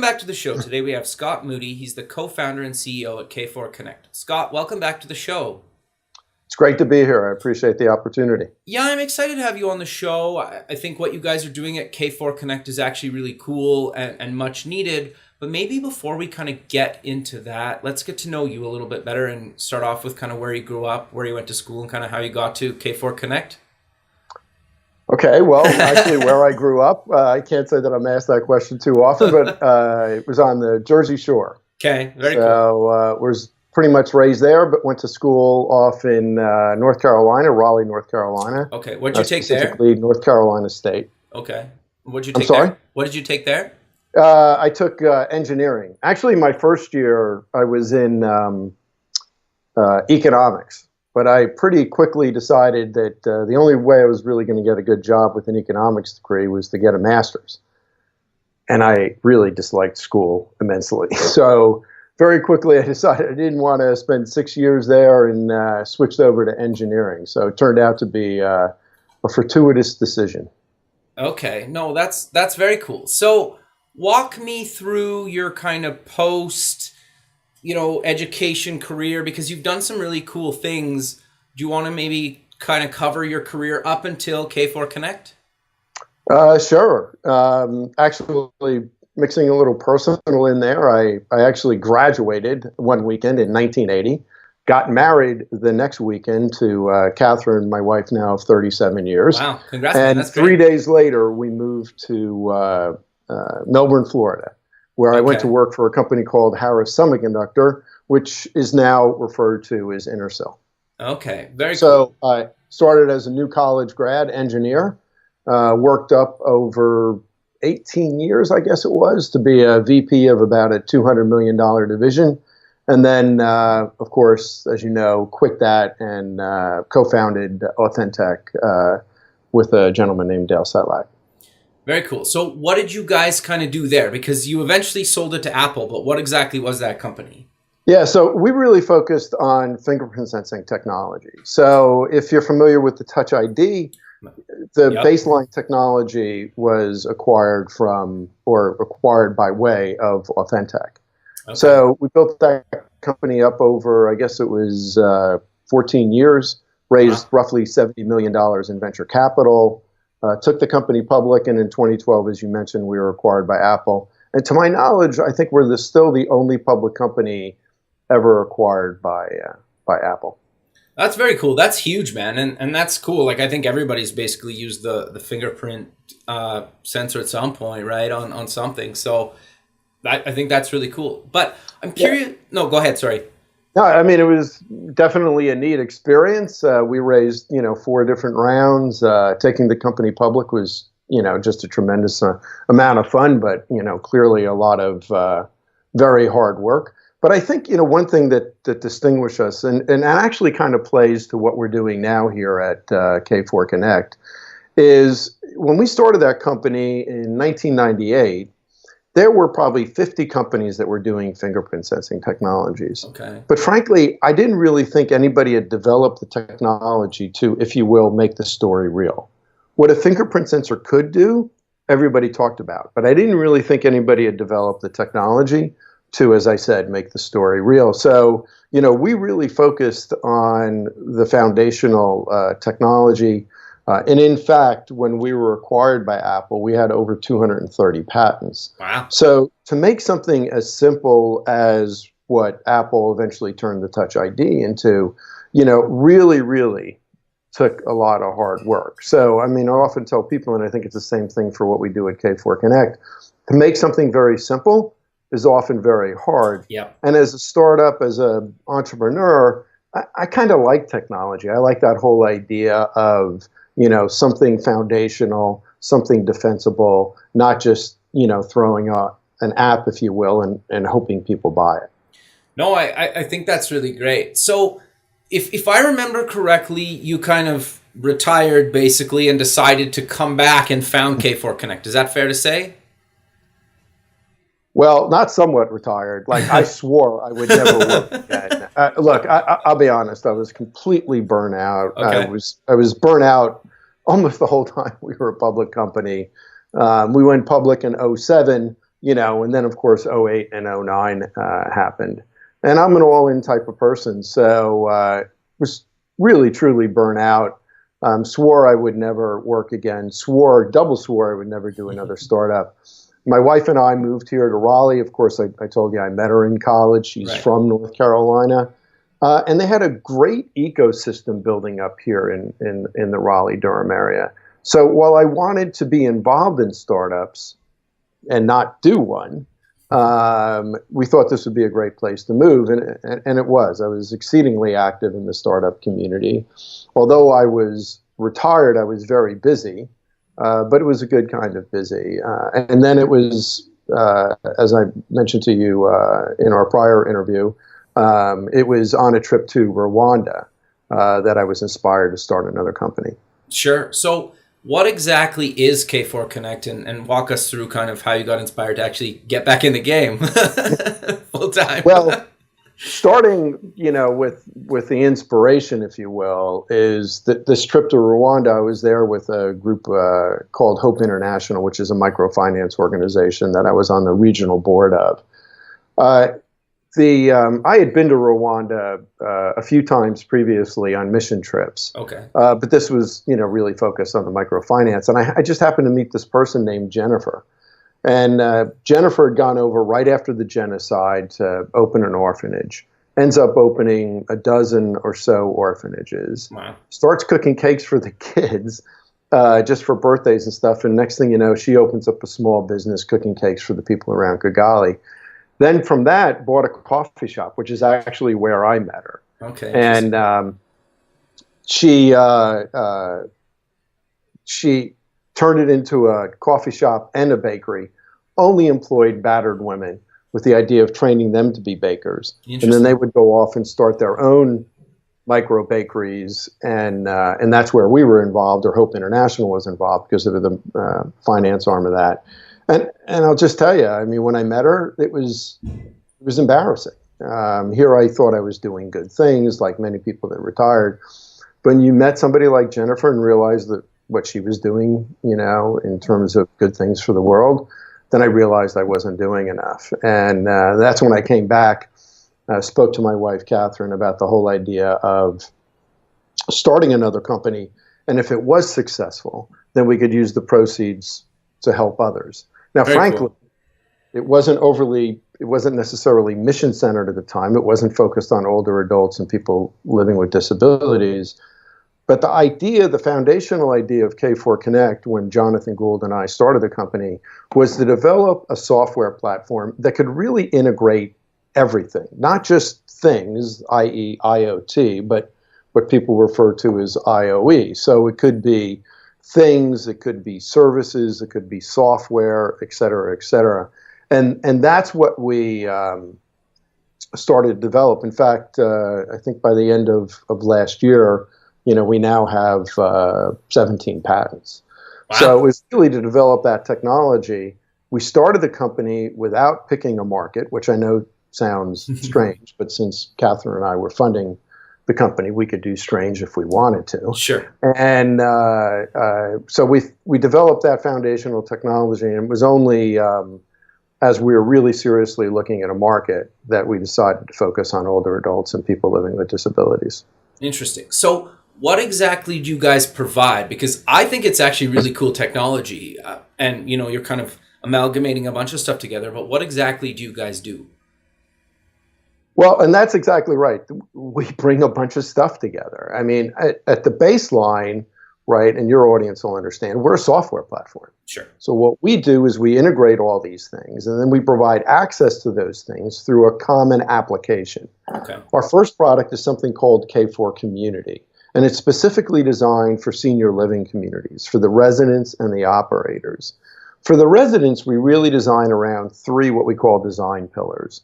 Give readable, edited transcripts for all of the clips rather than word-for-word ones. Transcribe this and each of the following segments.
back to the show. Today we have Scott Moody. He's the co-founder and CEO at K4Connect. Scott, welcome back to the show. It's great to be here. I appreciate the opportunity. Yeah, I'm excited to have you on the show. I think what you guys are doing at K4Connect is actually really cool and much needed. But maybe before we kind of get into that, let's get to know you a little bit better and start off with kind of where you grew up, where you went to school, and kind of how you got to K4Connect. Okay, well, actually, where I grew up, I can't say that I'm asked that question too often, but it was on the Jersey Shore. Okay, very cool. So was pretty much raised there, but went to school off in North Carolina, Raleigh, North Carolina. Okay, what did you take there? Specifically, North Carolina State. Okay, what did you take I'm sorry? there? What did you take there? I took engineering. Actually, my first year, I was in economics. But I pretty quickly decided that the only way I was really going to get a good job with an economics degree was to get a master's. And I really disliked school immensely. So very quickly I decided I didn't want to spend 6 years there and switched over to engineering. So it turned out to be a fortuitous decision. Okay, no, that's very cool. So walk me through your kind of post education career, because you've done some really cool things. Do you want to maybe kind of cover your career up until K4Connect? Sure. Actually, mixing a little personal in there, I actually graduated one weekend in 1980, got married the next weekend to Catherine, my wife now of 37 years. Wow, congrats, and man. That's great. 3 days later, we moved to Melbourne, Florida, where I went to work for a company called Harris Semiconductor, which is now referred to as Intersil. Okay, very cool. So I started as a new college grad engineer, worked up over 18 years, I guess it was, to be a VP of about a $200 million division. And then, of course, as you know, quit that and co-founded AuthenTec with a gentleman named Dale Setlak. Very cool. So what did you guys kind of do there? Because you eventually sold it to Apple, but what exactly was that company? Yeah, so we really focused on fingerprint sensing technology. So if you're familiar with the Touch ID, the baseline technology was acquired by way of AuthenTec. Okay. So we built that company up over, I guess it was 14 years, raised roughly $70 million in venture capital. Took the company public, and in 2012, as you mentioned, we were acquired by Apple. And to my knowledge, I think we're still the only public company ever acquired by Apple. That's very cool. That's huge, man, and that's cool. Like, I think everybody's basically used the fingerprint sensor at some point, right, on something. So I think that's really cool. But I'm curious. Yeah. No, go ahead. Sorry. No, I mean, it was definitely a neat experience. We raised, 4 different rounds. Taking the company public was, just a tremendous amount of fun, but, clearly a lot of very hard work. But I think, one thing that distinguished us, and actually kind of plays to what we're doing now here at K4Connect, is when we started that company in 1998, there were probably 50 companies that were doing fingerprint sensing technologies. Okay. But frankly, I didn't really think anybody had developed the technology to, if you will, make the story real. What a fingerprint sensor could do, everybody talked about. But I didn't really think anybody had developed the technology to, as I said, make the story real. So, we really focused on the foundational technology. And in fact, when we were acquired by Apple, we had over 230 patents. Wow. So to make something as simple as what Apple eventually turned the Touch ID into, really, really took a lot of hard work. So, I mean, I often tell people, and I think it's the same thing for what we do at K4Connect, to make something very simple is often very hard. Yeah. And as a startup, as an entrepreneur, I kind of like technology. I like that whole idea of, something foundational, something defensible, not just, throwing an app, if you will, and hoping people buy it. No, I think that's really great. So if I remember correctly, you kind of retired basically and decided to come back and found K4Connect. Is that fair to say? Well, not somewhat retired. Like, I swore I would never work again. Look, I'll be honest. I was completely burnt out. Okay. I was burnt out almost the whole time we were a public company. We went public in 2007. and then of course '08 and '09 happened. And I'm an all-in type of person, so was really truly burnt out. Swore I would never work again. Double swore I would never do another startup. My wife and I moved here to Raleigh. Of course, I told you I met her in college. She's Right. from North Carolina. And they had a great ecosystem building up here in the Raleigh-Durham area. So while I wanted to be involved in startups and not do one, we thought this would be a great place to move. And it was. I was exceedingly active in the startup community. Although I was retired, I was very busy. But it was a good kind of busy. And then it was, as I mentioned to you in our prior interview, it was on a trip to Rwanda that I was inspired to start another company. Sure. So what exactly is K4Connect, and walk us through kind of how you got inspired to actually get back in the game full time? Well, starting, with the inspiration, if you will, is that this trip to Rwanda. I was there with a group called Hope International, which is a microfinance organization that I was on the regional board of. I had been to Rwanda a few times previously on mission trips. Okay. But this was, really focused on the microfinance. And I just happened to meet this person named Jennifer. And Jennifer had gone over right after the genocide to open an orphanage. Ends up opening a dozen or so orphanages. Wow. Starts cooking cakes for the kids just for birthdays and stuff. And next thing you know, she opens up a small business cooking cakes for the people around Kigali. Then from that, bought a coffee shop, which is actually where I met her. Okay. And she turned it into a coffee shop and a bakery, only employed battered women with the idea of training them to be bakers. And then they would go off and start their own micro bakeries. And that's where we were involved, or Hope International was involved because of the finance arm of that. And I'll just tell you, I mean, when I met her, it was embarrassing. Here I thought I was doing good things, like many people that retired. But when you met somebody like Jennifer and realized that what she was doing, in terms of good things for the world, then I realized I wasn't doing enough. And that's when I came back, spoke to my wife, Catherine, about the whole idea of starting another company. And if it was successful, then we could use the proceeds to help others. Now, Very frankly, cool. it wasn't necessarily mission-centered at the time. It wasn't focused on older adults and people living with disabilities. But the foundational idea of K4Connect, when Jonathan Gould and I started the company, was to develop a software platform that could really integrate everything, not just things, i.e. IoT, but what people refer to as IOE. So it could be things, it could be services, it could be software, et cetera, et cetera. And that's what we started to develop. In fact, I think by the end of last year, we now have 17 patents. Wow. So it was really to develop that technology. We started the company without picking a market, which I know sounds strange, but since Catherine and I were funding the company, we could do strange if we wanted to. Sure. And so we developed that foundational technology, and it was only as we were really seriously looking at a market that we decided to focus on older adults and people living with disabilities. Interesting. So what exactly do you guys provide? Because I think it's actually really cool technology, and you're kind of amalgamating a bunch of stuff together, but what exactly do you guys do? Well, and that's exactly right. We bring a bunch of stuff together. I mean, at the baseline, right, and your audience will understand, we're a software platform. Sure. So what we do is we integrate all these things, and then we provide access to those things through a common application. Okay. Our first product is something called K4 Community, and it's specifically designed for senior living communities, for the residents and the operators. For the residents, we really design around three what we call design pillars,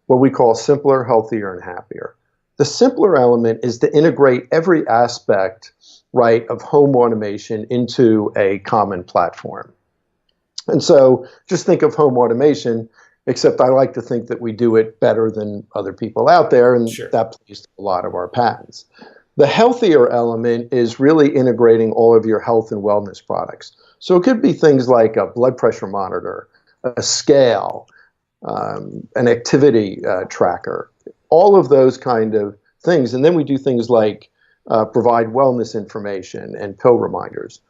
what we call simpler, healthier, and happier. The simpler element is to integrate every aspect, right, of home automation into a common platform. And so just think of home automation, except I like to think that we do it better than other people out there, and Sure. that plays to a lot of our patents. The healthier element is really integrating all of your health and wellness products. So it could be things like a blood pressure monitor, a scale, an activity tracker, all of those kind of things. And then we do things like provide wellness information and pill reminders.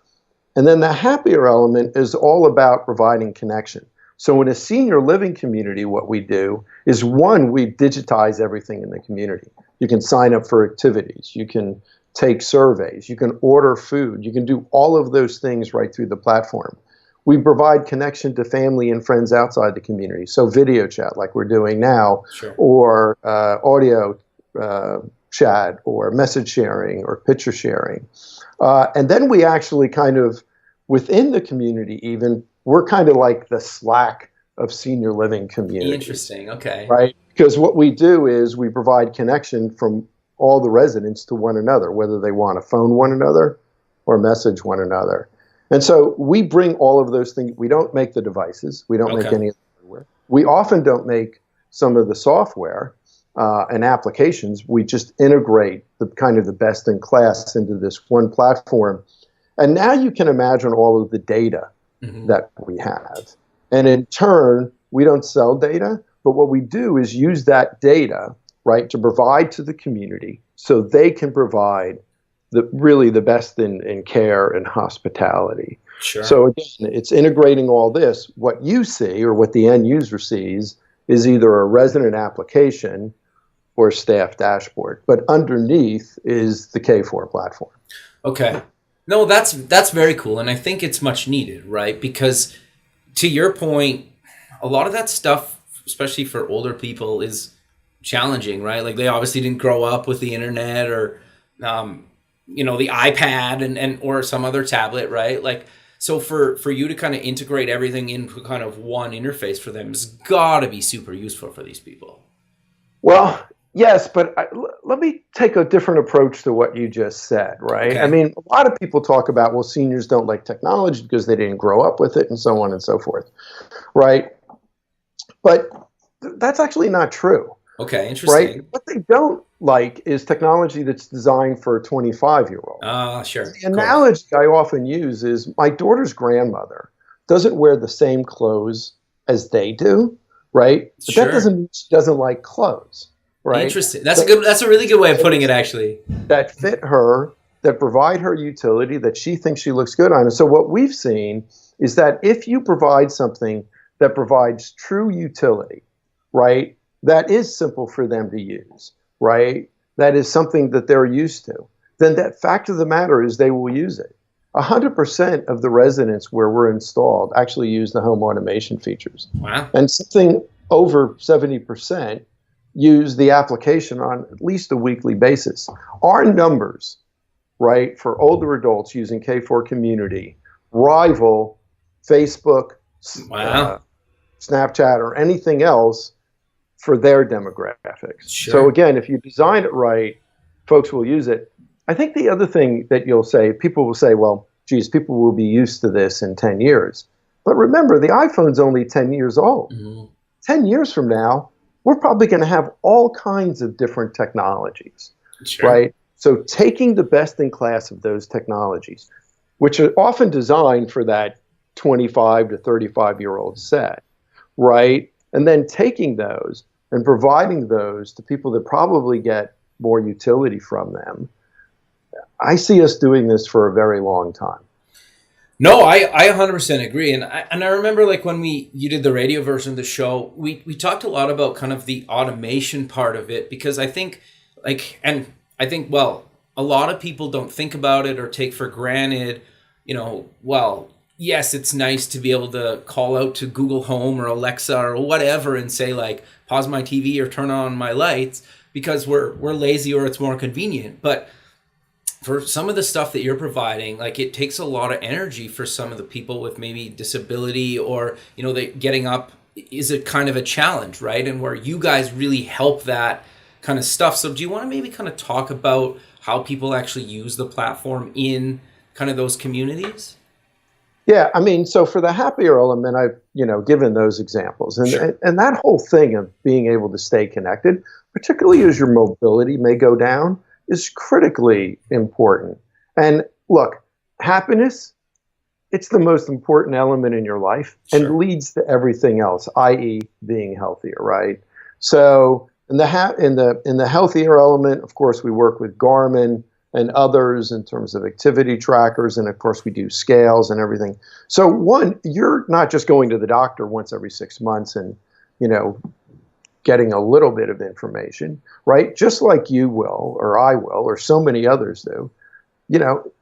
And then the happier element is all about providing connection. So in a senior living community, what we do is, one, we digitize everything in the community. You can sign up for activities. You can take surveys. You can order food. You can do all of those things right through the platform. We provide connection to family and friends outside the community. So video chat like we're doing now, Sure. or audio chat, or message sharing, or picture sharing. And then we actually kind of, within the community even, we're kind of like the Slack of senior living communities. Interesting. Okay. Right? Because what we do is we provide connection from all the residents to one another, whether they want to phone one another or message one another. And so we bring all of those things. We don't make the devices. We don't make any of the hardware. We often don't make some of the software and applications. We just integrate the kind of the best in class into this one platform. And now you can imagine all of the data that we have. And in turn, we don't sell data, but what we do is use that data, right, to provide to the community so they can provide really the best in care and hospitality. Sure. So again, it's integrating all this. What you see, or what the end user sees, is either a resident application or staff dashboard. But underneath is the K4 platform. Okay. No, that's very cool, and I think it's much needed, right? Because to your point, a lot of that stuff, especially for older people, is challenging, right? Like they obviously didn't grow up with the internet or the iPad and or some other tablet, right? Like, so for you to kind of integrate everything into kind of one interface for them has got to be super useful for these people. Well, yes, but let me take a different approach to what you just said, right? Okay. I mean, a lot of people talk about, well, seniors don't like technology because they didn't grow up with it and so on and so forth, right? But that's actually not true. Okay, interesting. Right? What they don't like is technology that's designed for a 25-year-old. Sure. The analogy I often use is my daughter's grandmother doesn't wear the same clothes as they do, right? But that doesn't mean she doesn't like clothes. Right? Interesting. That's a really good way of putting it, actually. That fit her, that provide her utility, that she thinks she looks good on. And so what we've seen is that if you provide something that provides true utility, right, that is simple for them to use, right, that is something that they're used to, then that fact of the matter is they will use it. 100% of the residents where we're installed actually use the home automation features. Wow. And something over 70% use the application on at least a weekly basis. Our numbers, right, for older adults using K4 Community rival Facebook, Snapchat, or anything else for their demographics. Sure. So again, if you design it right, folks will use it. I think the other thing that you'll say, people will say, well, geez, people will be used to this in 10 years. But remember, the iPhone's only 10 years old. 10 years from now, we're probably going to have all kinds of different technologies, right? So taking the best in class of those technologies, which are often designed for that 25 to 35-year-old set, right? And then taking those and providing those to people that probably get more utility from them. I see us doing this for a very long time. No, I 100% agree. And I remember like when you did the radio version of the show, we talked a lot about kind of the automation part of it, because I think well, a lot of people don't think about it or take for granted, well, yes, it's nice to be able to call out to Google Home or Alexa or whatever and say like, pause my TV or turn on my lights, because we're lazy or it's more convenient. But for some of the stuff that you're providing, like it takes a lot of energy for some of the people with maybe disability, or, they getting up is a kind of a challenge, right? And where you guys really help that kind of stuff. So do you want to maybe kind of talk about how people actually use the platform in kind of those communities? Yeah, I mean, so for the happier element, I've, given those examples. And, Sure. and that whole thing of being able to stay connected, particularly as your mobility may go down, is critically important. And look, happiness it's the most important element in your life and leads to everything else, i.e. being healthier, right? So in the healthier element, of course, we work with Garmin and others in terms of activity trackers. And of course, we do scales and everything. So one, you're not just going to the doctor once every 6 months and, getting a little bit of information, right? Just like you will, or I will, or so many others do.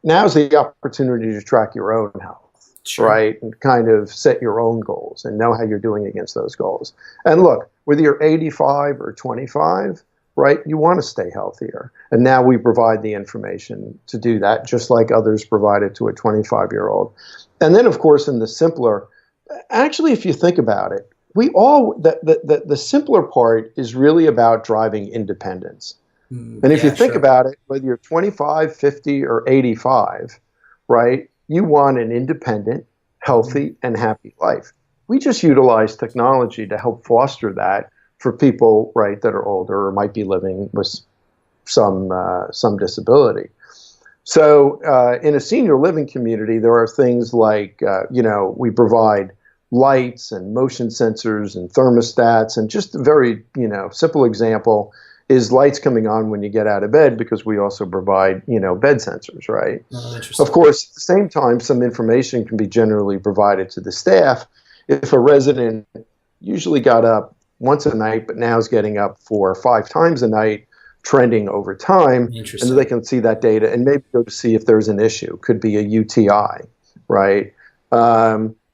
Now's the opportunity to track your own health, right? And kind of set your own goals and know how you're doing against those goals. And look, whether you're 85 or 25, right, you want to stay healthier. And now we provide the information to do that, just like others provided to a 25-year-old. And then, of course, in the simpler, actually, if you think about it, the simpler part is really about driving independence. And if you think about it, whether you're 25, 50, or 85, right, you want an independent, healthy, and happy life. We just utilize technology to help foster that for people, right, that are older or might be living with some disability. So in a senior living community, there are things like, we provide lights and motion sensors and thermostats, and just a very, simple example is lights coming on when you get out of bed, because we also provide, bed sensors, right? Oh, interesting. Of course, at the same time, some information can be generally provided to the staff. If a resident usually got up once a night, but now is getting up 4 or 5 times a night, trending over time, and they can see that data and maybe go to see if there's an issue. Could be a UTI, right?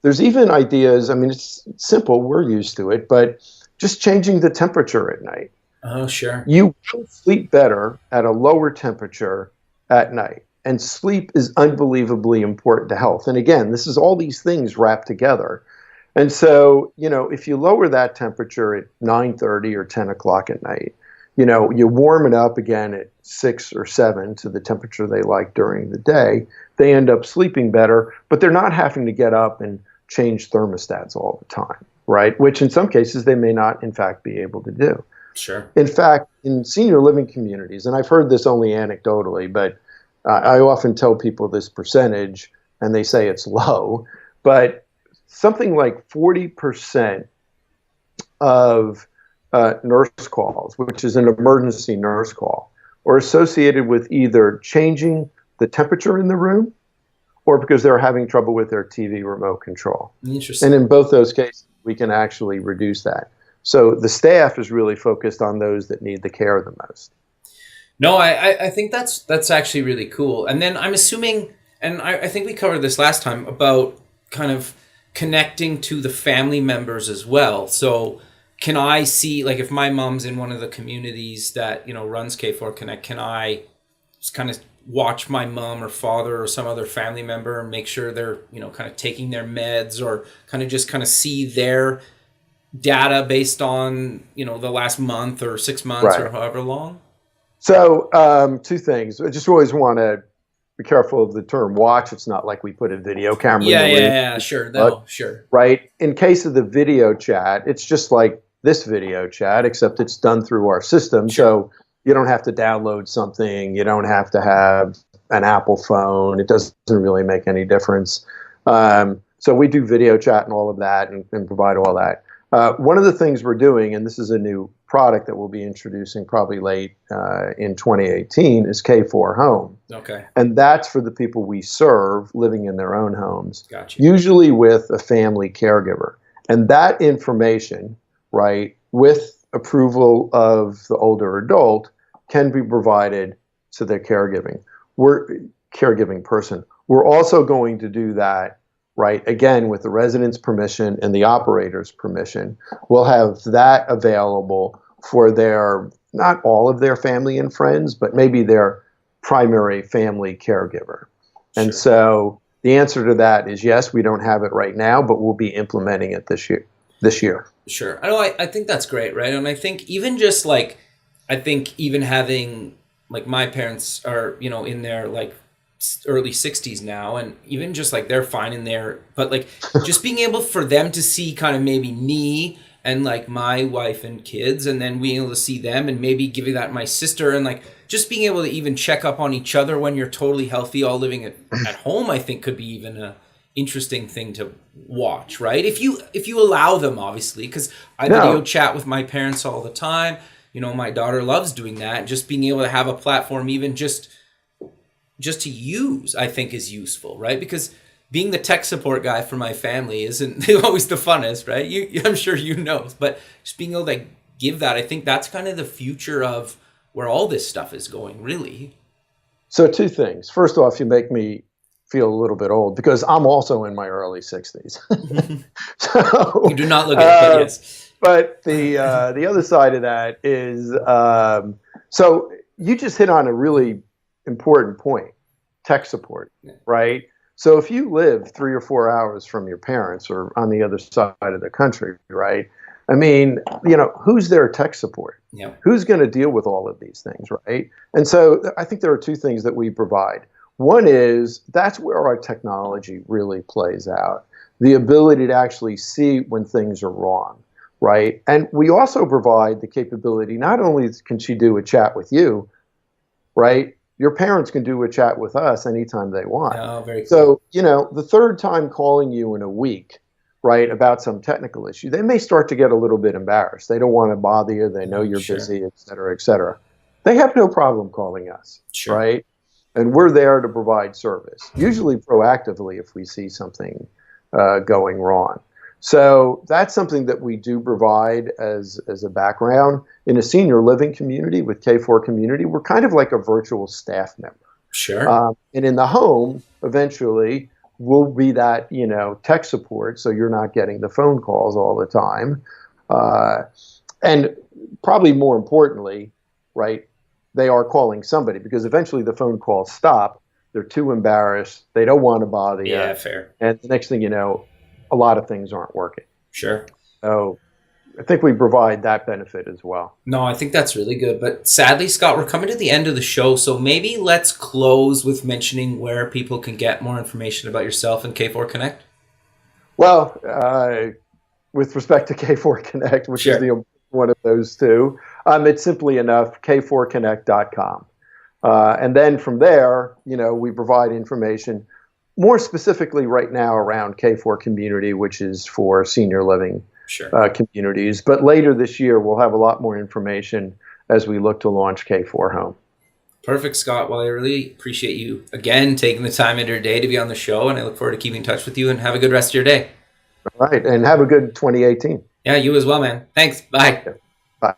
There's even ideas, it's simple, we're used to it, but just changing the temperature at night. Oh, sure. You will sleep better at a lower temperature at night. And sleep is unbelievably important to health. And again, this is all these things wrapped together. And so, if you lower that temperature at 9:30 or 10 o'clock at night, you warm it up again at 6 or 7 to the temperature they like during the day, they end up sleeping better, but they're not having to get up and change thermostats all the time, right? Which in some cases they may not, in fact, be able to do. Sure. In fact, in senior living communities, and I've heard this only anecdotally, but I often tell people this percentage, and they say it's low, but something like 40% of nurse calls, which is an emergency nurse call, are associated with either changing the temperature in the room or because they're having trouble with their TV remote control. Interesting. And in both those cases, we can actually reduce that. So the staff is really focused on those that need the care the most. No, I think that's actually really cool. And then I'm assuming, and I think we covered this last time, about kind of connecting to the family members as well. So can I see, like, if my mom's in one of the communities that, runs K4Connect, can I just kind of watch my mom or father or some other family member and make sure they're, kind of taking their meds, or kind of see their data based on, the last month or 6 months, right, or however long? So 2 things. I just always want to be careful of the term watch. It's not like we put a video camera in the room. Yeah, sure. No, sure. Right. In case of the video chat, it's just like this video chat, except it's done through our system. Sure. So you don't have to download something. You don't have to have an Apple phone. It doesn't really make any difference. So we do video chat and all of that and provide all that. One of the things we're doing, and this is a new product that we'll be introducing probably late in 2018, is K4 Home. Okay. And that's for the people we serve living in their own homes, Gotcha. Usually with a family caregiver. And that information, right, with approval of the older adult, can be provided to their caregiving person. We're also going to do that, right, again, with the resident's permission and the operator's permission. We'll have that available for not all of their family and friends, but maybe their primary family caregiver. Sure. And so the answer to that is yes, we don't have it right now, but we'll be implementing it this year. Sure. I think that's great, right? And I think even just even having, like, my parents are, in their early 60s now, and even just they're fine in there, but just being able for them to see kind of maybe me and my wife and kids, and then being able to see them and maybe giving that to my sister, and just being able to even check up on each other when you're totally healthy, all living at home, I think could be even interesting thing to watch, right? If you allow them, obviously, because I video chat with my parents all the time. You know, my daughter loves doing that. Just being able to have a platform, even just to use, I think is useful, right? Because being the tech support guy for my family isn't always the funnest, right? I'm sure you know, but just being able to give that, I think that's kind of the future of where all this stuff is going, really. So two things. First off, you make me feel a little bit old because I'm also in my early 60s. So, you do not look it, but yes. But the other side of that is, so you just hit on a really important point, tech support, right? So if you live 3 or 4 hours from your parents or on the other side of the country, right? I mean, you know, who's their tech support? Yeah. Who's going to deal with all of these things, right? And so I think there are two things that we provide. One is that's where our technology really plays out, the ability to actually see when things are wrong, right? And we also provide the capability, not only can she do a chat with you, right? Your parents can do a chat with us anytime they want. Oh, very cool. So, you know, the third time calling you in a week, right, about some technical issue, they may start to get a little bit embarrassed. They don't want to bother you. They know you're busy, et cetera, et cetera. They have no problem calling us, right? And we're there to provide service, usually proactively if we see something going wrong. So that's something that we do provide as a background. In a senior living community with K4 Community, we're kind of like a virtual staff member. Sure. And in the home, eventually, we'll be that, you know, tech support, so you're not getting the phone calls all the time. And probably more importantly, right, they are calling somebody because eventually the phone calls stop. They're too embarrassed. They don't want to bother you. Yeah, fair. And the next thing you know, a lot of things aren't working. Sure. So I think we provide that benefit as well. No, I think that's really good. But sadly, Scott, we're coming to the end of the show. So maybe let's close with mentioning where people can get more information about yourself and K4Connect. Well, with respect to K4Connect, which is the one of those two, it's simply enough, K4Connect.com. And then from there, you know, we provide information more specifically right now around K4 Community, which is for senior living communities. But later this year, we'll have a lot more information as we look to launch K4 Home. Perfect, Scott. Well, I really appreciate you, again, taking the time in your day to be on the show, and I look forward to keeping in touch with you, and have a good rest of your day. All right, and have a good 2018. Yeah, you as well, man. Thanks. Bye. Bye.